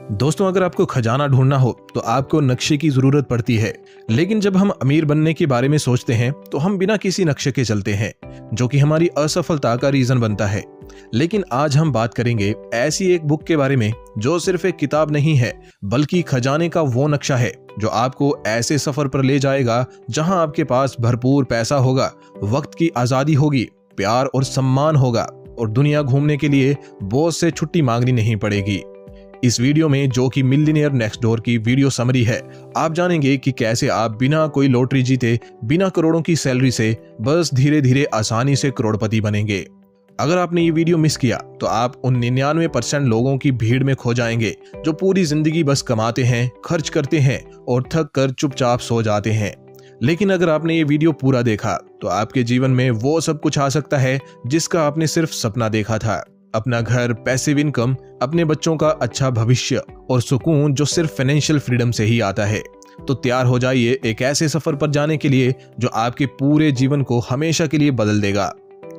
दोस्तों, अगर आपको खजाना ढूंढना हो तो आपको नक्शे की जरूरत पड़ती है, लेकिन जब हम अमीर बनने के बारे में सोचते हैं तो हम बिना किसी नक्शे के चलते हैं, जो कि हमारी असफलता का रीजन बनता है। लेकिन आज हम बात करेंगे ऐसी एक बुक के बारे में जो सिर्फ एक किताब नहीं है, बल्कि खजाने का वो नक्शा है जो आपको ऐसे सफर पर ले जाएगा जहां आपके पास भरपूर पैसा होगा, वक्त की आजादी होगी, प्यार और सम्मान होगा और दुनिया घूमने के लिए बॉस से छुट्टी मांगनी नहीं पड़ेगी। इस वीडियो में, जो कि मिलियनेयर नेक्स्ट डोर की वीडियो समरी है, आप जानेंगे कि कैसे आप बिना कोई लॉटरी जीते, बिना करोड़ों की सैलरी से बस धीरे धीरे आसानी से करोड़पति बनेंगे। अगर आपने ये वीडियो मिस किया तो आप उन 99% लोगों की भीड़ में खो जाएंगे जो पूरी जिंदगी बस कमाते हैं, खर्च करते हैं और थक कर चुपचाप सो जाते हैं। लेकिन अगर आपने ये वीडियो पूरा देखा तो आपके जीवन में वो सब कुछ आ सकता है जिसका आपने सिर्फ सपना देखा था। अपना घर, पैसिव इनकम, अपने बच्चों का अच्छा भविष्य और सुकून जो सिर्फ फाइनेंशियल फ्रीडम से ही आता है। तो तैयार हो जाइए एक ऐसे सफर पर जाने के लिए जो आपके पूरे जीवन को हमेशा के लिए बदल देगा।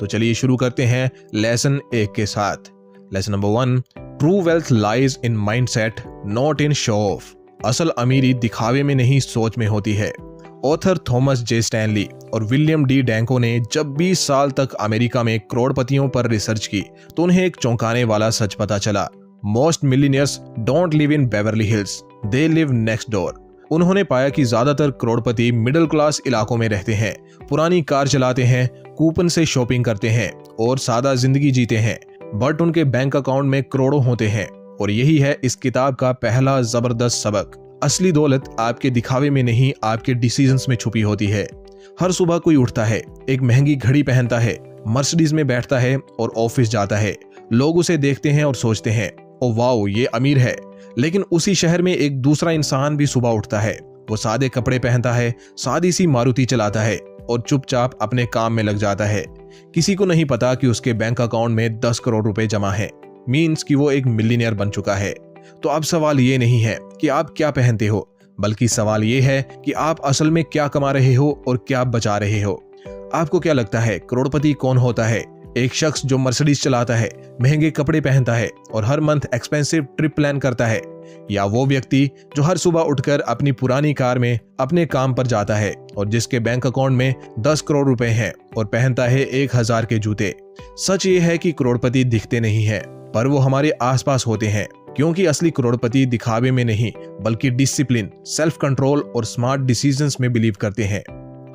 तो चलिए शुरू करते हैं लेसन 1 के साथ। Lesson number 1, true wealth lies in mindset, not in show off. असल अमीरी दिखावे में नहीं, सोच में होती है। ऑथर थॉमस जे स्टैनली और विलियम डी डैंको ने जब 20 साल तक अमेरिका में करोड़पतियों पर रिसर्च की तो उन्हें एक चौंकाने वाला सच पता चला। Most millionaires don't live in Beverly hills, they live next door. उन्होंने पाया कि ज्यादातर करोड़पति मिडिल क्लास इलाकों में रहते हैं, पुरानी कार चलाते हैं, कूपन से शॉपिंग करते हैं और सादा जिंदगी जीते हैं, बट उनके बैंक अकाउंट में करोड़ों होते हैं। और यही है इस किताब का पहला जबरदस्त सबक। असली दौलत आपके दिखावे में नहीं, आपके डिसीजंस में छुपी होती है। हर सुबह कोई उठता है, एक महंगी घड़ी पहनता है, मर्सिडीज में बैठता है और ऑफिस जाता है। लोग उसे देखते हैं और सोचते हैं, ओ वाओ, ये अमीर है। लेकिन उसी शहर में एक दूसरा इंसान भी सुबह उठता है, वो सादे कपड़े पहनता है, सादी सी मारुति चलाता है और चुपचाप अपने काम में लग जाता है। किसी को नहीं पता कि उसके बैंक अकाउंट में 10 करोड़ रुपए जमा है, मीन्स कि वो एक मिलियनियर बन चुका है। तो अब सवाल ये नहीं है कि आप क्या पहनते हो, बल्कि सवाल ये है कि आप असल में क्या कमा रहे हो और क्या बचा रहे हो। आपको क्या लगता है करोड़पति कौन होता है? एक शख्स जो मर्सिडीज चलाता है, महंगे कपड़े पहनता है और हर मंथ एक्सपेंसिव ट्रिप प्लान करता है, या वो व्यक्ति जो हर सुबह उठकर अपनी पुरानी कार में अपने काम पर जाता है और जिसके बैंक अकाउंट में 10 करोड़ रुपए हैं और पहनता है 1000 के जूते? सच ये है कि करोड़पति दिखते नहीं है, पर वो हमारे आसपास होते हैं, क्योंकि असली करोड़पति दिखावे में नहीं, बल्कि डिसिप्लिन, सेल्फ कंट्रोल और स्मार्ट डिसीजंस में बिलीव करते हैं।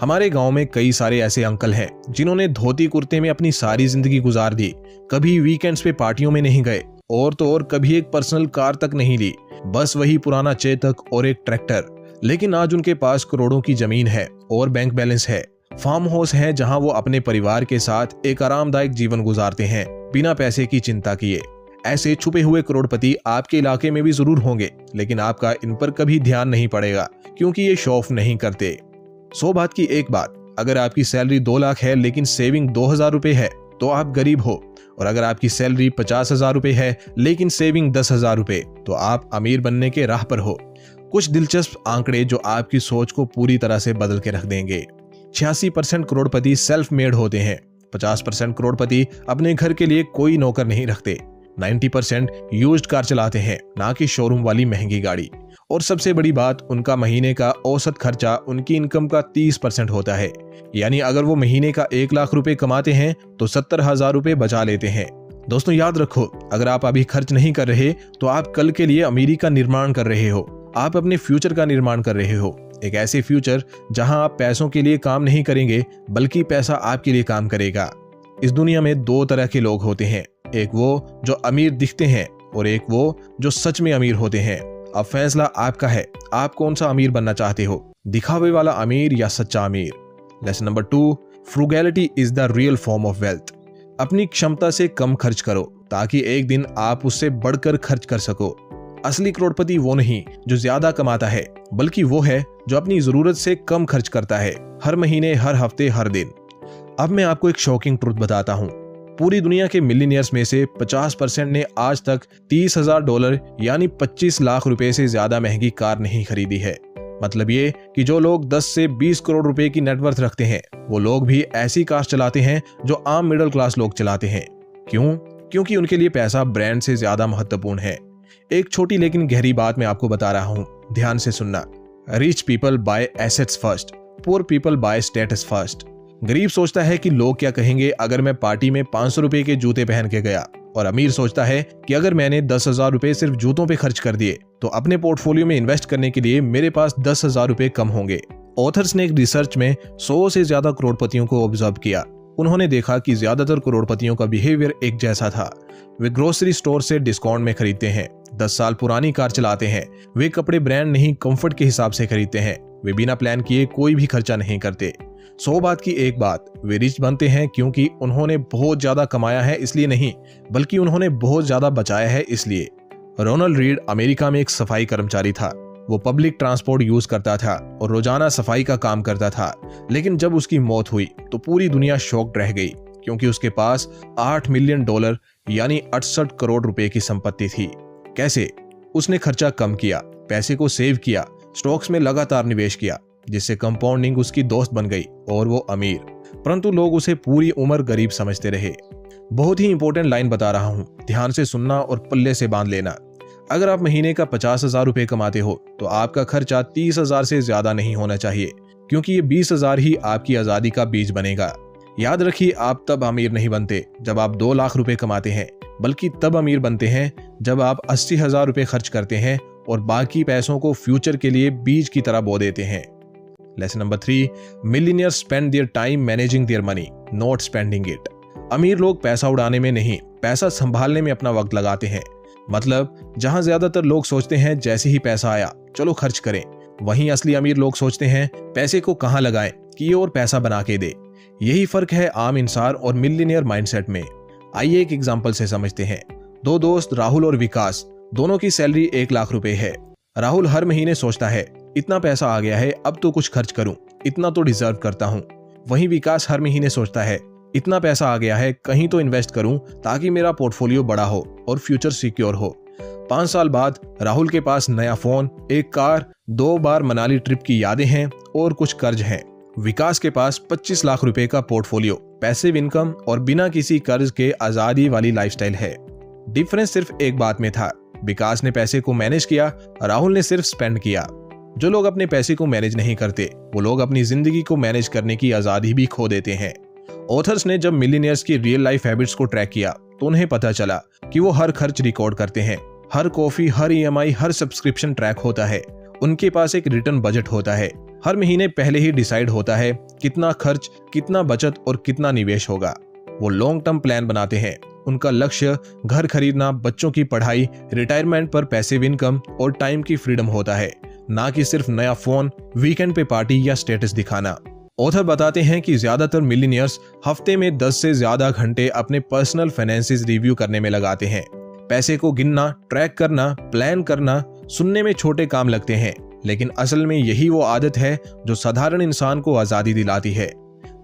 हमारे गांव में कई सारे ऐसे अंकल हैं जिन्होंने धोती कुर्ते में अपनी सारी जिंदगी गुजार दी, कभी वीकेंड्स पे पार्टियों में नहीं गए और तो और कभी एक पर्सनल कार तक नहीं ली, बस वही पुराना चेतक और एक ट्रैक्टर। लेकिन आज उनके पास करोड़ों की जमीन है और बैंक बैलेंस है, फार्म हाउस है जहां वो अपने परिवार के साथ एक आरामदायक जीवन गुजारते हैं बिना पैसे की चिंता किए। ऐसे छुपे हुए करोड़पति आपके इलाके में भी जरूर होंगे, लेकिन आपका इन पर कभी ध्यान नहीं पड़ेगा क्योंकि ये शो ऑफ नहीं करते। 100 बात की एक बात, अगर आपकी सैलरी 2 लाख है लेकिन सेविंग 2000 रुपए है तो आप गरीब हो, और अगर आपकी सैलरी 50,000 रुपए है लेकिन सेविंग 10,000 रुपए तो आप अमीर बनने के राह पर हो। कुछ दिलचस्प आंकड़े जो आपकी सोच को पूरी तरह से बदल के रख देंगे। 86% करोड़पति सेल्फ मेड होते हैं, 50% करोड़पति अपने घर के लिए कोई नौकर नहीं रखते, 90% यूज्ड कार चलाते हैं, ना कि शोरूम वाली महंगी गाड़ी, और सबसे बड़ी बात, उनका महीने का औसत खर्चा उनकी इनकम का 30% होता है। यानी अगर वो महीने का 1 लाख रुपए कमाते हैं तो 70,000 रुपए बचा लेते हैं। दोस्तों याद रखो, अगर आप अभी खर्च नहीं कर रहे तो आप कल के लिए अमीरी का निर्माण कर रहे हो। आप अपने फ्यूचर का निर्माण कर रहे हो, एक ऐसे फ्यूचर जहां आप पैसों के लिए काम नहीं करेंगे बल्कि पैसा आपके लिए काम करेगा। इस दुनिया में 2 तरह के लोग होते हैं, एक वो जो अमीर दिखते हैं और एक वो जो सच में अमीर होते हैं। अब फैसला आपका है, आप कौन सा अमीर बनना चाहते हो, दिखावे वाला अमीर या सच्चा अमीर। Lesson number 2, frugality is the real form of wealth. अपनी क्षमता से कम खर्च करो ताकि एक दिन आप उससे बढ़कर खर्च कर सको। असली करोड़पति वो नहीं जो ज्यादा कमाता है, बल्कि वो है जो अपनी जरूरत से कम खर्च करता है, हर महीने, हर हफ्ते, हर दिन। अब मैं आपको एक शॉकिंग ट्रूथ बताता हूँ। पूरी दुनिया के मिलियनियर्स में से 50% ने आज तक $30,000 यानी 25 लाख रुपए से ज्यादा महंगी कार नहीं खरीदी है। मतलब ये कि जो लोग 10 से 20 करोड़ रुपए की नेटवर्थ रखते हैं, वो लोग भी ऐसी कार चलाते हैं जो आम मिडिल क्लास लोग चलाते हैं। क्यों? क्योंकि उनके लिए पैसा ब्रांड से ज्यादा महत्वपूर्ण है। एक छोटी लेकिन गहरी बात मैं आपको बता रहा हूँ, ध्यान से सुनना। Rich people buy assets first, poor people buy status first. गरीब सोचता है कि लोग क्या कहेंगे अगर मैं पार्टी में 500 रुपए के जूते पहन के गया, और अमीर सोचता है कि अगर मैंने 10,000 रुपए सिर्फ जूतों पे खर्च कर दिए तो अपने पोर्टफोलियो में इन्वेस्ट करने के लिए मेरे पास 10,000 रुपए कम होंगे। ऑथर्स ने एक रिसर्च में 100 से ज्यादा करोड़पतियों को ऑब्जर्व किया। उन्होंने देखा कि ज्यादातर करोड़पतियों का बिहेवियर एक जैसा था। वे ग्रोसरी स्टोर से डिस्काउंट में खरीदते हैं, 10 साल पुरानी कार चलाते हैं, वे कपड़े ब्रांड नहीं कंफर्ट के हिसाब से खरीदते हैं, वे बिना प्लान किए कोई भी खर्चा नहीं करते। 100 बात की एक बात, वे रिच बनते हैं क्योंकि उन्होंने बहुत ज्यादा कमाया है इसलिए नहीं, बल्कि उन्होंने बहुत ज्यादा बचाया है इसलिए। रोनाल्ड रीड अमेरिका में एक सफाई कर्मचारी था। वो पब्लिक ट्रांसपोर्ट यूज करता था और रोजाना सफाई का काम करता था, लेकिन जब उसकी मौत हुई तो पूरी दुनिया शॉक्ड रह गई, क्योंकि उसके पास $8 मिलियन यानी 68 करोड़ रुपए की संपत्ति थी। कैसे? उसने खर्चा कम किया, पैसे को सेव किया, स्टॉक्स में लगातार निवेश किया, जिससे कंपाउंडिंग उसकी दोस्त बन गई और वो अमीर। परंतु लोग उसे पूरी उम्र गरीब समझते रहे। बहुत ही इंपॉर्टेंट लाइन बता रहा हूँ, ध्यान से सुनना और पल्ले से बांध लेना। अगर आप महीने का 50,000 रुपए कमाते हो तो आपका खर्चा 30,000 से ज्यादा नहीं होना चाहिए, क्योंकि ये 20,000 ही आपकी आजादी का बीज बनेगा। याद रखिए, आप तब अमीर नहीं बनते जब आप 2 लाख रुपए कमाते हैं, बल्कि तब अमीर बनते हैं जब आप 80,000 रुपए खर्च करते हैं और बाकी पैसों को फ्यूचर के लिए बीज की तरह बो देते हैं। Lesson number 3, millionaires spend their time managing their money, not spending it. अमीर लोग पैसा उड़ाने में नहीं, पैसा संभालने में अपना वक्त लगाते हैं। मतलब जहां ज्यादातर लोग सोचते हैं जैसे ही पैसा आया चलो खर्च करें, वहीं असली अमीर लोग सोचते हैं पैसे को कहां लगाएं कि ये और पैसा बना के दे। यही फर्क है आम इंसान और मिलियनियर माइंडसेट में। आइए एक एग्जांपल से समझते हैं। 2 दोस्त राहुल और विकास, दोनों की सैलरी 1 लाख रुपए है। राहुल हर महीने सोचता है इतना पैसा आ गया है, अब तो कुछ खर्च करूं, इतना तो डिजर्व करता हूं। वहीं विकास हर महीने सोचता है इतना पैसा आ गया है, कहीं तो इन्वेस्ट करूं ताकि मेरा पोर्टफोलियो बड़ा हो और फ्यूचर सिक्योर हो। 5 साल बाद राहुल के पास नया फोन, एक कार, 2 बार मनाली ट्रिप की यादें हैं और कुछ कर्ज हैं। विकास के पास 25 लाख रुपए का पोर्टफोलियो, पैसिव इनकम और बिना किसी कर्ज के आजादी वाली लाइफस्टाइल है। डिफरेंस सिर्फ एक बात में था, विकास ने पैसे को मैनेज किया, राहुल ने सिर्फ स्पेंड किया। जो लोग अपने पैसे को मैनेज नहीं करते वो लोग अपनी जिंदगी को मैनेज करने की आजादी भी खो देते हैं। ऑथर्स ने जब मिलियनियर्स की रियल लाइफ हैबिट्स को ट्रैक किया तो उन्हें पता चला कि वो हर खर्च रिकॉर्ड करते हैं, हर कॉफी, हर EMI, हर सब्सक्रिप्शन ट्रैक होता है। उनके पास एक रिटर्न बजट होता है, हर महीने पहले ही डिसाइड होता है कितना खर्च, कितना बचत और कितना निवेश होगा। वो लॉन्ग टर्म प्लान बनाते हैं। उनका लक्ष्य घर खरीदना, बच्चों की पढ़ाई, रिटायरमेंट पर पैसिव इनकम और टाइम की फ्रीडम होता है, ना कि सिर्फ नया फोन, वीकेंड पे पार्टी या स्टेटस दिखाना। ऑथर बताते हैं कि ज्यादातर मिलियनियर्स हफ्ते में 10 से ज्यादा घंटे अपने पर्सनल फाइनेंसेस रिव्यू करने में लगाते हैं। पैसे को गिनना, ट्रैक करना, प्लान करना सुनने में छोटे काम लगते हैं, लेकिन असल में यही वो आदत है जो साधारण इंसान को आजादी दिलाती है।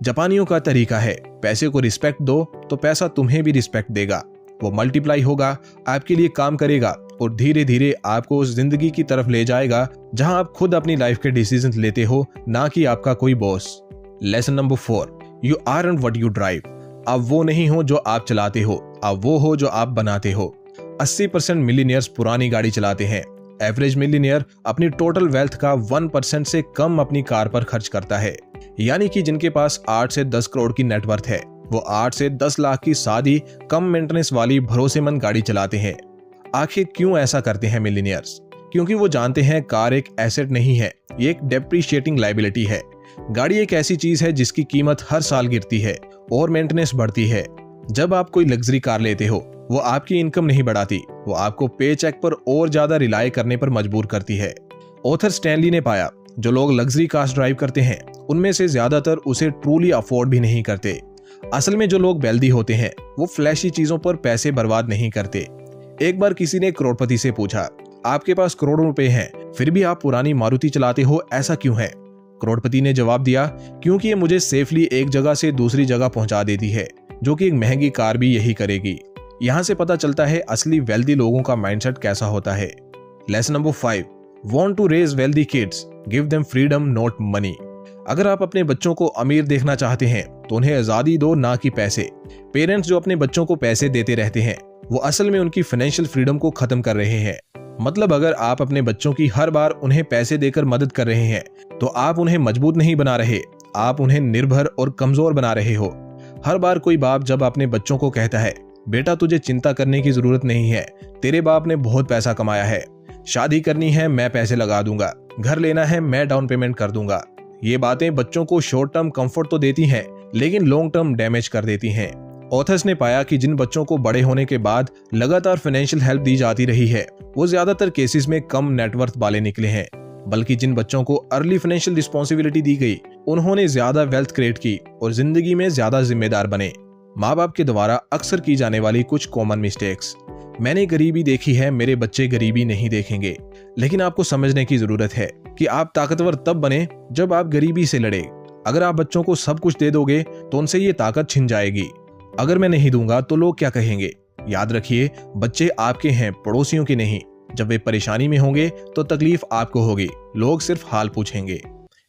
जापानियों का तरीका है, पैसे को रिस्पेक्ट दो तो पैसा तुम्हें भी रिस्पेक्ट देगा। वो मल्टीप्लाई होगा, आपके लिए काम करेगा और धीरे धीरे आपको उस जिंदगी की तरफ ले जाएगा जहां आप खुद अपनी लाइफ के डिसीजंस लेते हो, ना कि आपका कोई boss. Lesson number 4, you aren't what you drive. आप वो नहीं हो जो आप चलाते हो, आप वो हो जो आप बनाते हो। 80% मिलियनियर्स पुरानी गाड़ी चलाते हैं। एवरेज मिलियनियर अपनी टोटल वेल्थ का 1% से कम अपनी कार पर खर्च करता है। यानी कि जिनके पास 8 से 10 करोड़ की नेटवर्थ है वो 8 से 10 लाख की सादी, कम मेंटेनेंस वाली भरोसेमंद गाड़ी चलाते हैं। आखिर क्यों ऐसा करते हैं मिलियनियर्स? क्योंकि वो जानते हैं कार एक एसेट नहीं है, ये एक डेप्रिशिएटिंग लायबिलिटी है। गाड़ी एक ऐसी चीज है जिसकी कीमत हर साल गिरती है और मेंटेनेंस बढ़ती है। जब आप कोई लग्जरी कार लेते हो वो आपकी इनकम नहीं बढ़ाती, वो आपको पे चेक पर और ज्यादा रिलाय करने पर मजबूर करती है। ऑथर स्टैनली ने पाया जो लोग लग्जरी कार्स ड्राइव करते हैं उनमें से ज्यादातर उसे ट्रूली अफोर्ड भी नहीं करते। असल में जो लोग वेल्दी होते हैं वो फ्लैशी चीजों पर पैसे बर्बाद नहीं करते। एक बार किसी ने करोड़पति से पूछा, आपके पास करोड़ों रुपए हैं फिर भी आप पुरानी मारुति चलाते हो, ऐसा क्यों है? करोड़पति ने जवाब दिया, क्योंकि ये मुझे सेफली एक जगह से दूसरी जगह पहुंचा देती है, जो कि एक महंगी कार भी यही करेगी। यहाँ से पता चलता है असली वेल्दी लोगों का माइंडसेट कैसा होता है। Lesson number 5, want to raise wealthy kids, give them freedom not money. अगर आप अपने बच्चों को अमीर देखना चाहते हैं तो उन्हें आजादी दो, ना कि पैसे। पेरेंट्स जो अपने बच्चों को पैसे देते रहते हैं वो असल में उनकी फाइनेंशियल फ्रीडम को खत्म कर रहे हैं। मतलब अगर आप अपने बच्चों की हर बार उन्हें पैसे देकर मदद कर रहे हैं तो आप उन्हें मजबूत नहीं बना रहे, आप उन्हें निर्भर और कमजोर बना रहे हो। हर बार कोई बाप जब अपने बच्चों को कहता है बेटा तुझे चिंता करने की जरूरत नहीं है, तेरे बाप ने बहुत पैसा कमाया है, शादी करनी है मैं पैसे लगा दूंगा, घर लेना है मैं डाउन पेमेंट कर दूंगा, ये बातें बच्चों को शॉर्ट टर्म कंफर्ट तो देती हैं लेकिन लॉन्ग टर्म डैमेज कर देती हैं। ऑथर्स ने पाया कि जिन बच्चों को बड़े होने के बाद लगातार फाइनेंशियल हेल्प दी जाती रही है वो ज्यादातर केसेस में कम नेटवर्थ वाले निकले हैं, बल्कि जिन बच्चों को अर्ली फाइनेंशियल रिस्पॉन्सिबिलिटी दी गई उन्होंने ज्यादा वेल्थ क्रिएट की और जिंदगी में ज्यादा जिम्मेदार बने। माँ बाप के द्वारा अक्सर की जाने वाली कुछ कॉमन मिस्टेक्स। मैंने गरीबी देखी है, मेरे बच्चे गरीबी नहीं देखेंगे। लेकिन आपको समझने की जरूरत है कि आप ताकतवर तब बने जब आप गरीबी से लड़े। अगर आप बच्चों को सब कुछ दे दोगे तो उनसे ये ताकत छिन जाएगी। अगर मैं नहीं दूंगा तो लोग क्या कहेंगे। याद रखिए बच्चे आपके हैं, पड़ोसियों के नहीं। जब वे परेशानी में होंगे तो तकलीफ आपको होगी, लोग सिर्फ हाल पूछेंगे।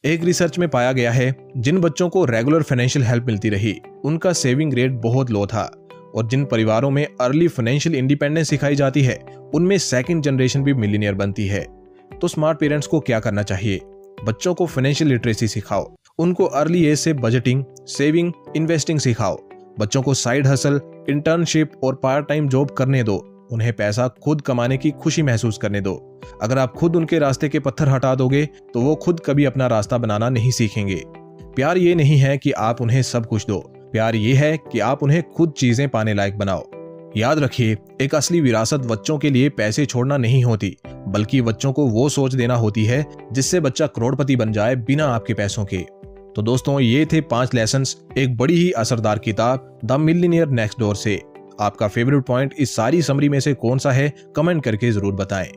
एक रिसर्च में पाया गया है जिन बच्चों को रेगुलर फाइनेंशियल हेल्प मिलती रही उनका सेविंग रेट बहुत लो था, और जिन परिवारों में अर्ली फाइनेंशियल इंडिपेंडेंस सिखाई जाती है उनमें सेकंड जनरेशन भी मिलियनियर बनती है। तो स्मार्ट पेरेंट्स को क्या करना चाहिए? बच्चों को फाइनेंशियल लिटरेसी सिखाओ, उनको अर्ली एज से बजटिंग, सेविंग, इन्वेस्टिंग सिखाओ। बच्चों को साइड हसल, इंटर्नशिप और पार्ट टाइम जॉब करने दो, उन्हें पैसा खुद कमाने की खुशी महसूस करने दो। अगर आप खुद उनके रास्ते के पत्थर हटा दोगे तो वो खुद कभी अपना रास्ता बनाना नहीं सीखेंगे। प्यार ये नहीं है कि आप उन्हें सब कुछ दो, प्यार ये है कि आप उन्हें खुद चीजें पाने लायक बनाओ। याद रखिए एक असली विरासत बच्चों के लिए पैसे छोड़ना नहीं होती, बल्कि बच्चों को वो सोच देना होती है जिससे बच्चा करोड़पति बन जाए बिना आपके पैसों के। तो दोस्तों ये थे 5 लेसन्स एक बड़ी ही असरदार किताब द मिलियनेयर नेक्स्ट डोर से। आपका फेवरेट पॉइंट इस सारी समरी में से कौन सा है कमेंट करके जरूर बताएं।